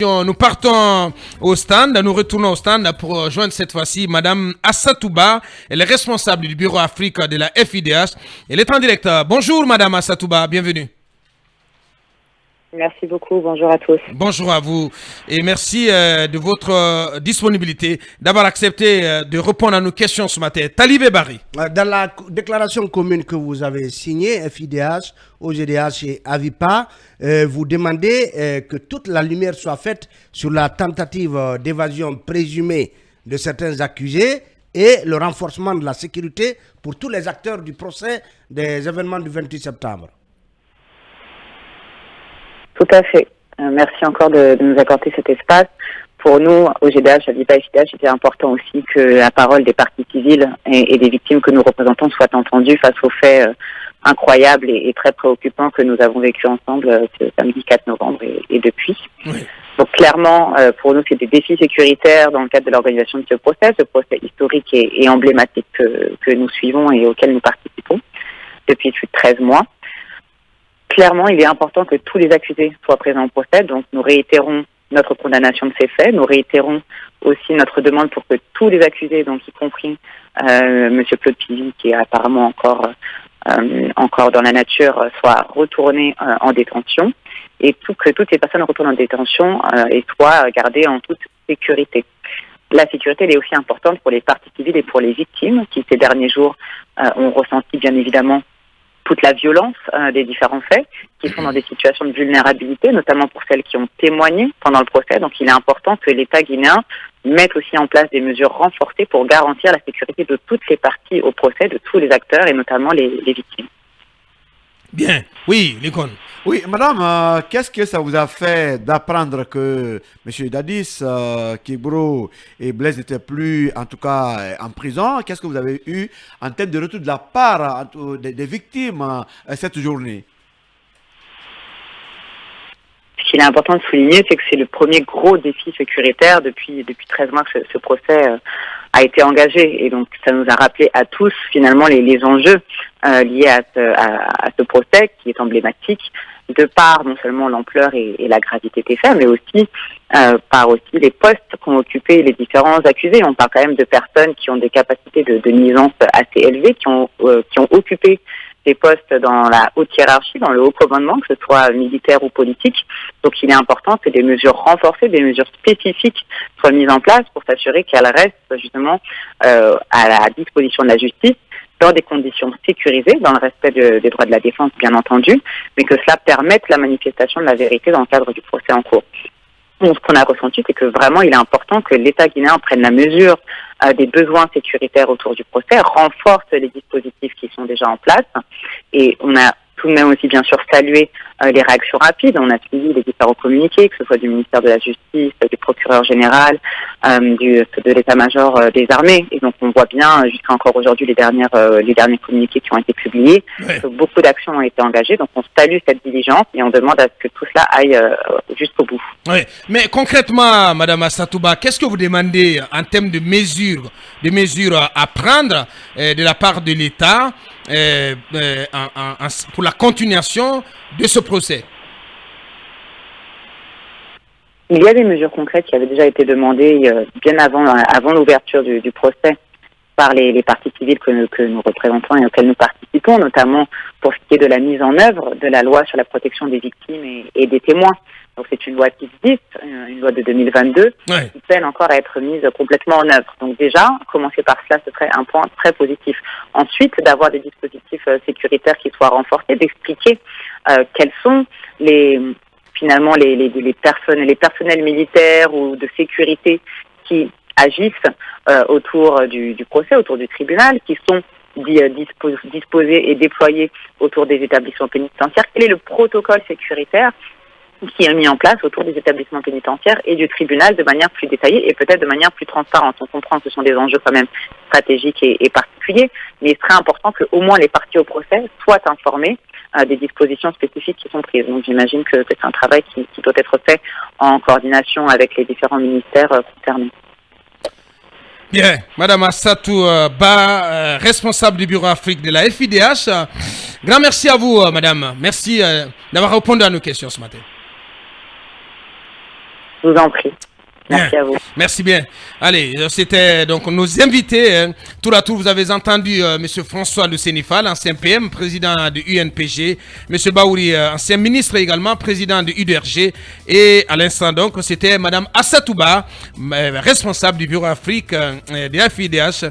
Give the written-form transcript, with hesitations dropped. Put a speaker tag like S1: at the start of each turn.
S1: Nous partons au stand, nous retournons au stand pour rejoindre cette fois-ci Madame Assatouba. Elle est responsable du bureau Afrique de la FIDH. Elle est en direct. Bonjour Madame Assatouba, bienvenue.
S2: Merci beaucoup, bonjour à tous.
S1: Bonjour à vous et merci de votre disponibilité, d'avoir accepté de répondre à nos questions ce matin. Talibé Barry.
S3: Dans la déclaration commune que vous avez signée, FIDH, OGDH et Avipa, vous demandez que toute la lumière soit faite sur la tentative d'évasion présumée de certains accusés et le renforcement de la sécurité pour tous les acteurs du procès des événements du 28 septembre.
S2: Tout à fait. Merci encore de nous accorder cet espace. Pour nous, au GDH, Avipa et FIDH, c'était important aussi que la parole des parties civiles et des victimes que nous représentons soit entendue face aux faits incroyables et très préoccupants que nous avons vécu ensemble ce samedi 4 novembre et depuis. Oui. Donc clairement, pour nous, c'est des défis sécuritaires dans le cadre de l'organisation de ce procès historique et emblématique que nous suivons et auquel nous participons depuis plus de 13 mois. Clairement, il est important que tous les accusés soient présents au procès, donc nous réitérons notre condamnation de ces faits, nous réitérons aussi notre demande pour que tous les accusés, donc y compris Monsieur Claude Pizzi, qui est apparemment encore dans la nature, soient retournés en détention, et que toutes ces personnes retournent en détention et soient gardées en toute sécurité. La sécurité, elle est aussi importante pour les parties civiles et pour les victimes, qui ces derniers jours ont ressenti bien évidemment toute la violence des différents faits, qui sont dans des situations de vulnérabilité, notamment pour celles qui ont témoigné pendant le procès. Donc il est important que l'État guinéen mette aussi en place des mesures renforcées pour garantir la sécurité de toutes les parties au procès, de tous les acteurs et notamment les victimes.
S1: Bien, oui, Likon.
S4: Oui, madame, qu'est-ce que ça vous a fait d'apprendre que M. Dadis, Kibro et Blaise n'étaient plus, en tout cas, en prison? Qu'est-ce que vous avez eu en termes de retour de la part des victimes cette journée?
S2: Ce qu'il est important de souligner, c'est que c'est le premier gros défi sécuritaire depuis 13 mois que ce procès a été engagé. Et donc, ça nous a rappelé à tous, finalement, les enjeux liés à ce procès qui est emblématique, de par non seulement l'ampleur et la gravité des faits, mais aussi par aussi les postes qu'ont occupés les différents accusés. On parle quand même de personnes qui ont des capacités de nuisance assez élevées, qui ont occupé des postes dans la haute hiérarchie, dans le haut commandement, que ce soit militaire ou politique. Donc il est important que des mesures renforcées, des mesures spécifiques soient mises en place pour s'assurer qu'elles restent justement à la disposition de la justice dans des conditions sécurisées, dans le respect des droits de la défense bien entendu, mais que cela permette la manifestation de la vérité dans le cadre du procès en cours. Donc, ce qu'on a ressenti, c'est que vraiment, il est important que l'État guinéen prenne la mesure des besoins sécuritaires autour du procès, renforce les dispositifs qui sont déjà en place. Et on a tout de même aussi, bien sûr, salué les réactions rapides. On a suivi les différents communiqués, que ce soit du ministère de la Justice, du procureur général, de l'état-major des armées. Et donc, on voit bien, jusqu'à encore aujourd'hui, les derniers communiqués qui ont été publiés. Ouais. Beaucoup d'actions ont été engagées. Donc, on salue cette diligence et on demande à ce que tout cela aille jusqu'au bout.
S1: Oui. Mais concrètement, Madame Assatouba, qu'est-ce que vous demandez en termes de mesures à prendre de la part de l'État pour la continuation de ce procès?
S2: Il y a des mesures concrètes qui avaient déjà été demandées bien avant l'ouverture du procès par les parties civiles que nous représentons et auxquelles nous participons, notamment pour ce qui est de la mise en œuvre de la loi sur la protection des victimes et des témoins. Donc c'est une loi qui existe, une loi de 2022, ouais, qui peine encore à être mise complètement en œuvre. Donc déjà, commencer par cela, ce serait un point très positif. Ensuite, d'avoir des dispositifs sécuritaires qui soient renforcés, d'expliquer quels sont les personnels militaires ou de sécurité qui agissent autour du procès, autour du tribunal, qui sont disposés et déployés autour des établissements pénitentiaires. Quel est le protocole sécuritaire qui est mis en place autour des établissements pénitentiaires et du tribunal de manière plus détaillée et peut-être de manière plus transparente. On comprend que ce sont des enjeux quand même stratégiques et particuliers, mais il serait important que au moins les parties au procès soient informées des dispositions spécifiques qui sont prises. Donc j'imagine que c'est un travail qui doit être fait en coordination avec les différents ministères concernés.
S1: Bien, Madame Assatouba, responsable du bureau Afrique de la FIDH. Grand merci à vous, Madame. Merci d'avoir répondu à nos questions ce matin.
S2: Je vous en prie. Merci
S1: Bien.
S2: à vous.
S1: Merci bien. Allez, c'était donc nos invités. Tour à tour, vous avez entendu M. François Le Sénifal, ancien PM, président de UNPG. M. Baouri, ancien ministre également, président de UDRG. Et à l'instant, donc, c'était Mme Assatouba, responsable du Bureau Afrique de la FIDH.